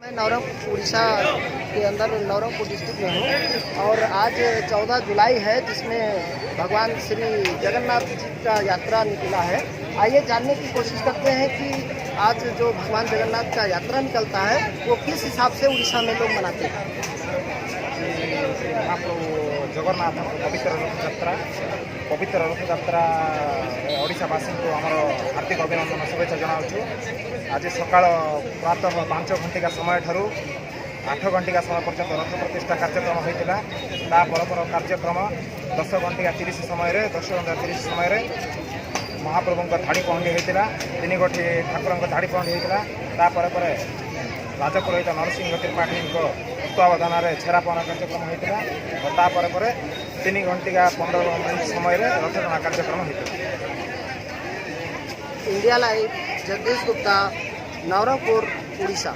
मैं नवरंगपुर उड़ीसा के अंदर नवरंगपुर डिस्ट्रिक्ट में हूँ और आज 14 जुलाई है, जिसमें भगवान श्री जगन्नाथ जी का यात्रा निकला है। आइए जानने की कोशिश करते हैं कि आज जो भगवान जगन्नाथ का यात्रा निकलता है वो किस हिसाब से उड़ीसा में लोग मनाते हैं। महाप्रभु जगन्नाथ पवित्र रथयात्रा ओडावासी को आमर हार्दिक अभिनंदन शुभेच्छा जनावु। आज सकाळ प्रातः 5 घंटिका समय ठारू 8 घंटिका समय पर्यंत रथ प्रतिष्ठा कार्यक्रम होता। तापर कार्यक्रम 10 घंटिका 30 समय 10:30 समय महाप्रभु धाड़ी पहंडी होता। 3 गोटी ठाकुर धाड़ी पहंडी होता। तापर राजपुरोहित नरसिंह त्रिपाठी तत्वावधान छेरापहन कार्यक्रम होता। तापर 3 घंटिका 15 मिनट समय रथटଣା कार्यक्रम होता। India live Jagdish Gupta, Nabarangpur, Orissa.